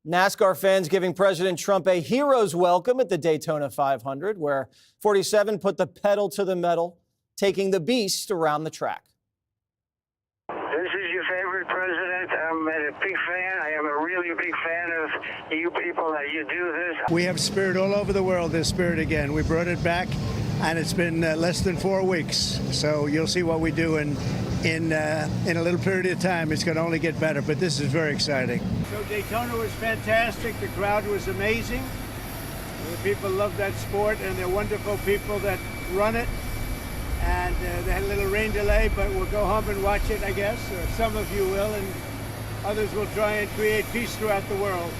NASCAR fans giving President Trump a hero's welcome at the Daytona 500, where 47 put the pedal to the metal, taking the beast around the track. This is your favorite president. I'm a big fan. I am a really big fan of you people that you do this. We have spirit all over the world, this spirit again. We brought it back, and it's been less than 4 weeks. So you'll see what we do in a little period of time. It's going to only get better, but this is very exciting. So Daytona was fantastic. The crowd was amazing. The people love that sport, and they're wonderful people that run it. And they had a little rain delay, but we'll go home and watch it, I guess. Or some of you will, and others will try and create peace throughout the world.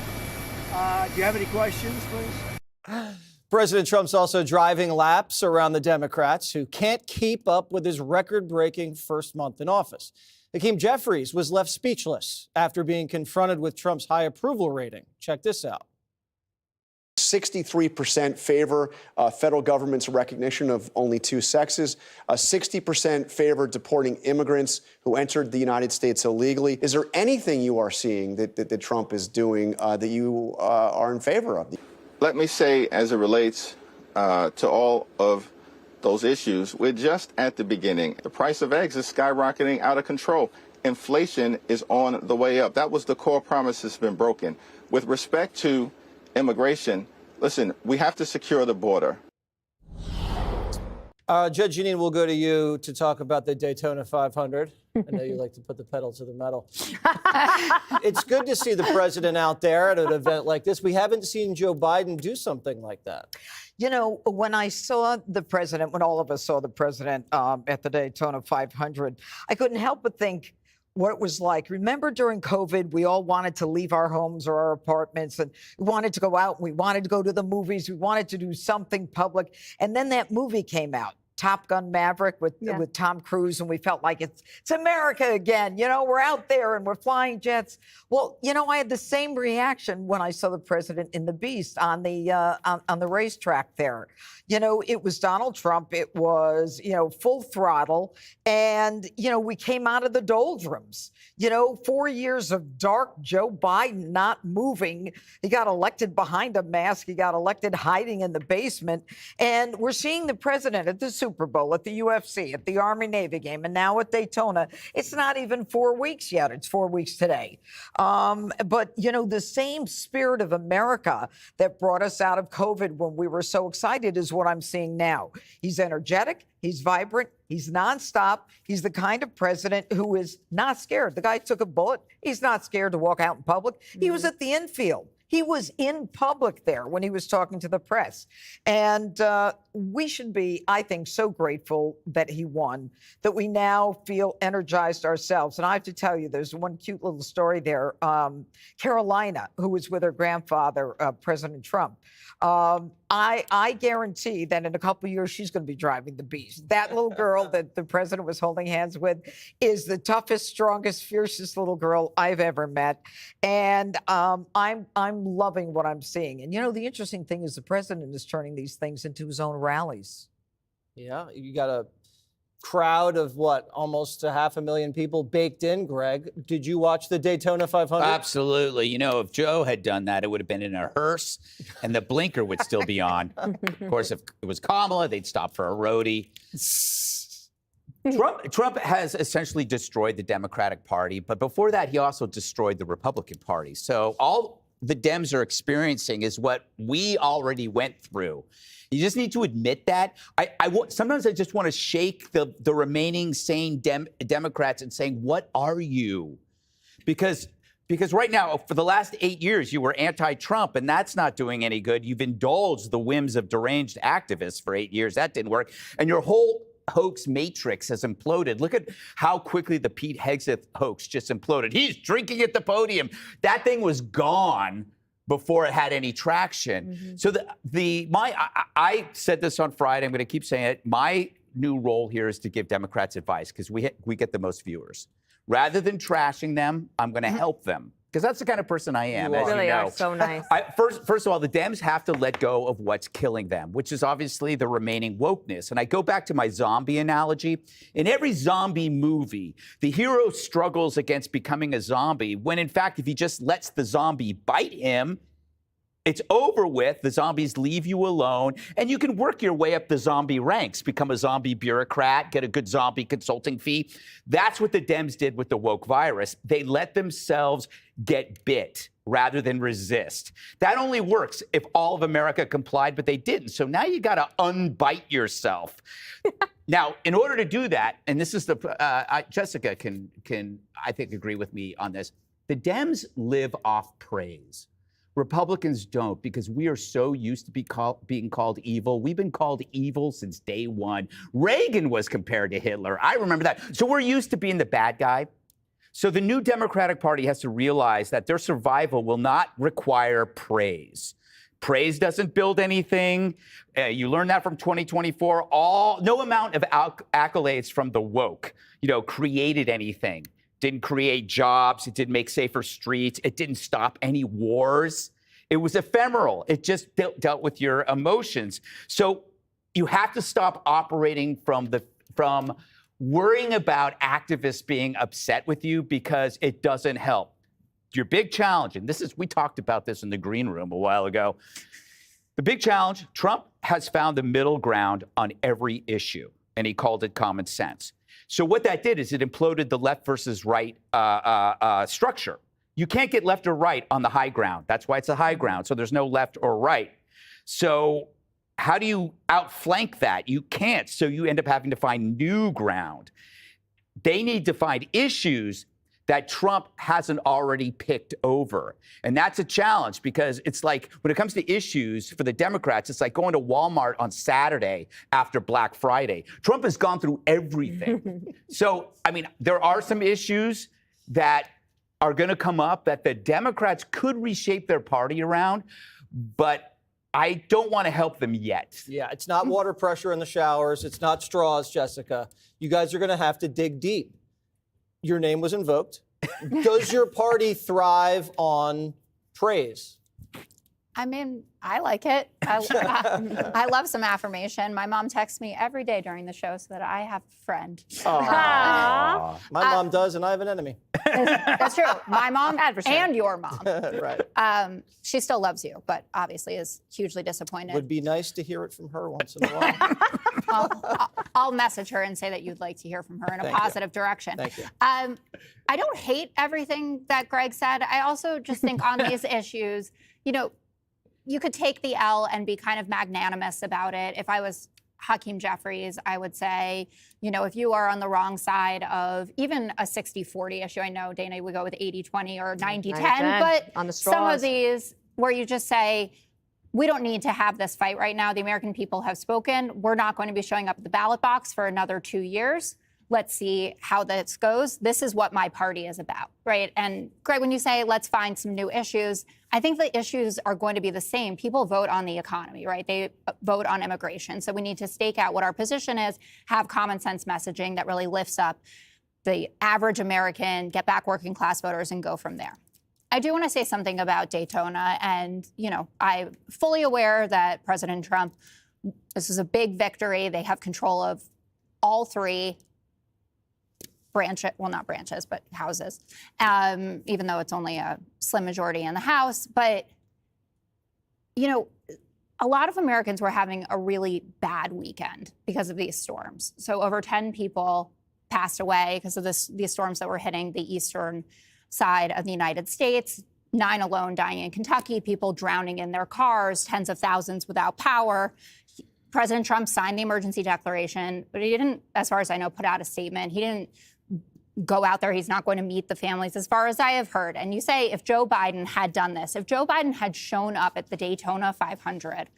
Do you have any questions, please? President Trump's also driving laps around the Democrats who can't keep up with his record-breaking first month in office. Hakeem Jeffries was left speechless after being confronted with Trump's high approval rating. Check this out. 63% favor federal government's recognition of only two sexes. 60% favor deporting immigrants who entered the United States illegally. Is there anything you are seeing that Trump is doing that you are in favor of? Let me say, as it relates to all of those issues, we're just at the beginning. The price of eggs is skyrocketing out of control. Inflation is on the way up. That was the core promise that's been broken. With respect to immigration, listen, we have to secure the border. Judge Janine, we'll go to you to talk about the Daytona 500. I know you like to put the pedal to the metal. It's good to see the president out there at an event like this. We haven't seen Joe Biden do something like that. You know, when I saw the president, when all of us saw the president at the Daytona 500, I couldn't help but think what it was like. Remember during COVID, we all wanted to leave our homes or our apartments, and we wanted to go out, and we wanted to go to the movies, we wanted to do something public. And then that movie came out, Top Gun Maverick with Tom Cruise, and we felt like it's America again. You know, we're out there and we're flying jets. Well, you know, I had the same reaction when I saw the president in the Beast on the racetrack there. You know, it was Donald Trump. It was, you know, full throttle. And, you know, we came out of the doldrums. You know, 4 years of dark Joe Biden not moving. He got elected behind a mask. He got elected hiding in the basement. And we're seeing the president at the Super Bowl, at the UFC, at the Army-Navy game, and now at Daytona. It's not even 4 weeks yet. It's 4 weeks today. But, you know, the same spirit of America that brought us out of COVID when we were so excited is what I'm seeing now. He's energetic. He's vibrant. He's nonstop. He's the kind of president who is not scared. The guy took a bullet. He's not scared to walk out in public. He was at the infield. He was in public there when he was talking to the press. And we should be, I think, so grateful that he won, that we now feel energized ourselves. And I have to tell you, there's one cute little story there. Carolina, who was with her grandfather, President Trump. I guarantee that in a couple of years, she's going to be driving the Beast. That little girl that the president was holding hands with is the toughest, strongest, fiercest little girl I've ever met. And I'm loving what I'm seeing. And, you know, the interesting thing is the president is turning these things into his own rallies. Yeah, you got a crowd of what, almost 500,000 people baked in, Greg. Did you watch the Daytona 500? Absolutely. You know, if Joe had done that, it would have been in a hearse and the blinker would still be on. Of course, if it was Kamala, they'd stop for a roadie. Trump has essentially destroyed the Democratic Party, but before that, he also destroyed the Republican Party. So all the Dems are experiencing is what we already went through. You just need to admit that. Sometimes I just want to shake the remaining sane Democrats and saying, what are you? Because right now, for the last 8 years, you were anti-Trump, and that's not doing any good. You've indulged the whims of deranged activists for 8 years. That didn't work. And your whole hoax matrix has imploded. Look at how quickly the Pete Hegseth hoax just imploded. He's drinking at the podium. That thing was gone before it had any traction. So I said this on Friday. I'm going to keep saying it. My new role here is to give Democrats advice because we get the most viewers. Rather than trashing them, I'm going to help them. because that's the kind of person I am. You as are. you Really know. are so nice. First of all, the Dems have to let go of what's killing them, which is obviously the remaining wokeness. And I go back to my zombie analogy. In every zombie movie, the hero struggles against becoming a zombie, when in fact, if he just lets the zombie bite him, it's over with. The zombies leave you alone, and you can work your way up the zombie ranks, become a zombie bureaucrat, get a good zombie consulting fee. That's what the Dems did with the woke virus. They let themselves get bit rather than resist. That only works if all of America complied, but they didn't. So now you got to unbite yourself. Now, in order to do that, and this is Jessica can I think agree with me on this. The Dems live off praise. Republicans don't, because we are so used to being called evil. We've been called evil since day one. Reagan was compared to Hitler. I remember that. So we're used to being the bad guy. So the new Democratic Party has to realize that their survival will not require praise. Praise doesn't build anything. You learn that from 2024. No amount of accolades from the woke, created anything. Didn't create jobs. It didn't make safer streets. It didn't stop any wars. It was ephemeral. It just dealt with your emotions. So you have to stop operating from worrying about activists being upset with you, because it doesn't help. Your big challenge, and we talked about this in the green room a while ago. The big challenge, Trump has found the middle ground on every issue, and he called it common sense. So what that did is it imploded the left versus right structure. You can't get left or right on the high ground. That's why it's a high ground. So there's no left or right. So how do you outflank that? You can't. So you end up having to find new ground. They need to find issues that Trump hasn't already picked over. And that's a challenge, because it's like, when it comes to issues for the Democrats, it's like going to Walmart on Saturday after Black Friday. Trump has gone through everything. So, there are some issues that are going to come up that the Democrats could reshape their party around, but I don't want to help them yet. Yeah, it's not water pressure in the showers. It's not straws, Jessica. You guys are going to have to dig deep. Your name was invoked. Does your party thrive on praise? I like it. I love some affirmation. My mom texts me every day during the show so that I have a friend. My mom does, and I have an enemy. That's true. My mom and your mom. Right. She still loves you, but obviously is hugely disappointed. Would be nice to hear it from her once in a while. I'll message her and say that you'd like to hear from her in a positive direction. Thank you. I don't hate everything that Greg said. I also just think on these issues, you could take the L and be kind of magnanimous about it. If I was Hakeem Jeffries, I would say, if you are on the wrong side of even a 60-40 issue, I know, Dana, we go with 80-20 or 90-10, but on the some of these where you just say, we don't need to have this fight right now. The American people have spoken. We're not going to be showing up at the ballot box for another 2 years. Let's see how this goes. This is what my party is about, right? And Greg, when you say let's find some new issues, I think the issues are going to be the same. People vote on the economy, right? They vote on immigration. So we need to stake out what our position is, have common sense messaging that really lifts up the average American, get back working class voters, and go from there. I do want to say something about Daytona. And, I'm fully aware that President Trump, this is a big victory. They have control of all three not branches, but houses, even though it's only a slim majority in the House. But, a lot of Americans were having a really bad weekend because of these storms. So over 10 people passed away because of these storms that were hitting the eastern side of the United States. 9 alone dying in Kentucky, people drowning in their cars, tens of thousands without power. President Trump signed the emergency declaration, but he didn't, as far as I know, put out a statement. He didn't go out there. He's not going to meet the families, as far as I have heard. And you say, if Joe Biden had done this, if Joe Biden had shown up at the Daytona 500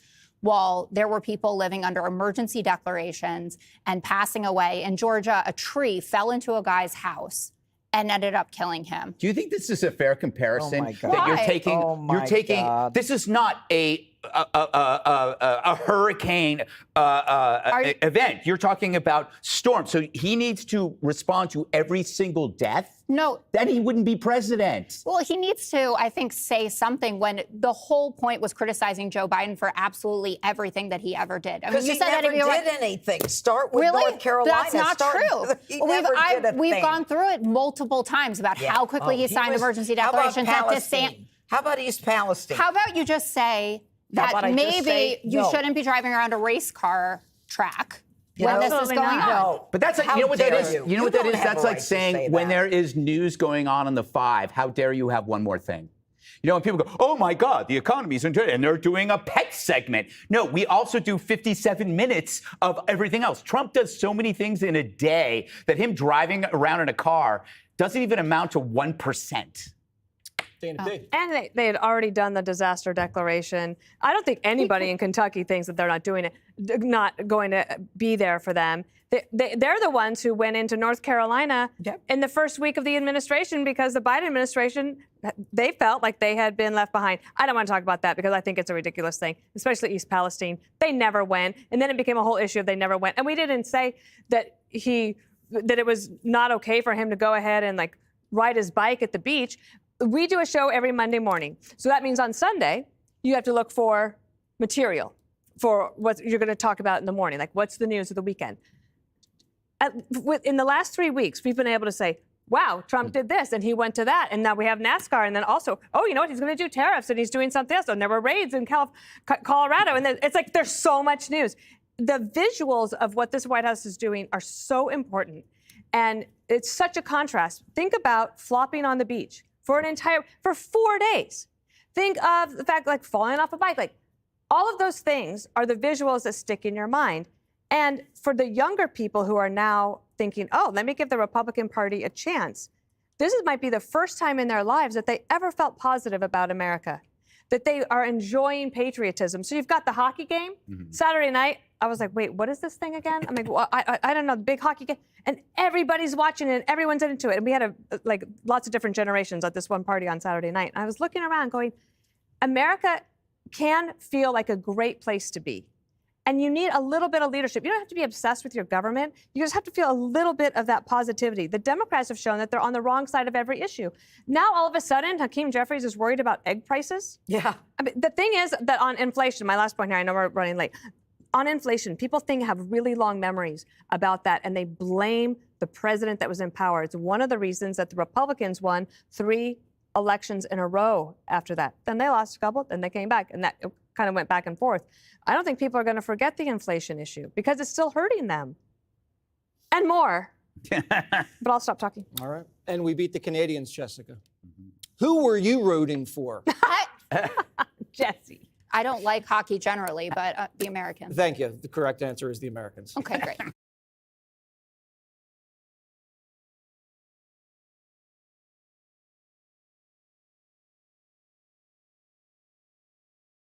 while there were people living under emergency declarations and passing away in Georgia, a tree fell into a guy's house and ended up killing him. Do you think this is a fair comparison? Oh my God. That you're Why? taking? Oh my you're taking. God. This is not a a hurricane event. You're talking about storms. So he needs to respond to every single death? No. Then he wouldn't be president. Well, he needs to, I think, say something when the whole point was criticizing Joe Biden for absolutely everything that he ever did. I mean, you he said never that did anything. Start with really? North Carolina. That's not true. We've gone through it multiple times about how quickly he signed emergency declarations. How about East Palestine? How about you just say that maybe you shouldn't be driving around a race car track when this is going on? No. But that's like, you know what that is? You know what that is? don't have That's a like right to saying say when that. there is news going on the 5, how dare you have one more thing? You know, when people go, oh my God, the economy's in good, and they're doing a pet segment. No, we also do 57 minutes of everything else. Trump does so many things in a day that him driving around in a car doesn't even amount to 1%. Dana P. And they had already done the disaster declaration. I don't think anybody in Kentucky thinks that they're not doing it, not going to be there for them. They're the ones who went into North Carolina in the first week of the administration because the Biden administration, they felt like they had been left behind. I don't want to talk about that because I think it's a ridiculous thing, especially East Palestine. They never went. And then it became a whole issue if they never went. And we didn't say that it was not okay for him to go ahead and like ride his bike at the beach. We do a show every Monday morning. So that means on Sunday, you have to look for material for what you're going to talk about in the morning, like what's the news of the weekend. In the last 3 weeks, we've been able to say, wow, Trump did this and he went to that. And now we have NASCAR. And then also, oh, you know what? He's going to do tariffs and he's doing something else. And there were raids in Colorado. And then it's like there's so much news. The visuals of what this White House is doing are so important. And it's such a contrast. Think about flopping on the beach for 4 days. Think of the fact like falling off a bike. Like all of those things are the visuals that stick in your mind. And for the younger people who are now thinking, oh, let me give the Republican Party a chance, might be the first time in their lives that they ever felt positive about America, that they are enjoying patriotism. So you've got the hockey game Saturday night. I was like, wait, what is this thing again? I'm like, well, I don't know, the big hockey game. And everybody's watching it, and everyone's into it. And we had lots of different generations at this one party on Saturday night. And I was looking around going, America can feel like a great place to be. And you need a little bit of leadership. You don't have to be obsessed with your government. You just have to feel a little bit of that positivity. The Democrats have shown that they're on the wrong side of every issue. Now, all of a sudden, Hakeem Jeffries is worried about egg prices. Yeah. I mean, the thing is that on inflation, my last point here, I know we're running late. On inflation, people have really long memories about that, and they blame the president that was in power. It's one of the reasons that the Republicans won 3 elections in a row after that. Then they lost a couple, then they came back, and that kind of went back and forth. I don't think people are going to forget the inflation issue because it's still hurting them. And more. But I'll stop talking. All right. And we beat the Canadians, Jessica. Who were you rooting for? Jesse. I don't like hockey generally, but the Americans. Thank you. The correct answer is the Americans. Okay, great.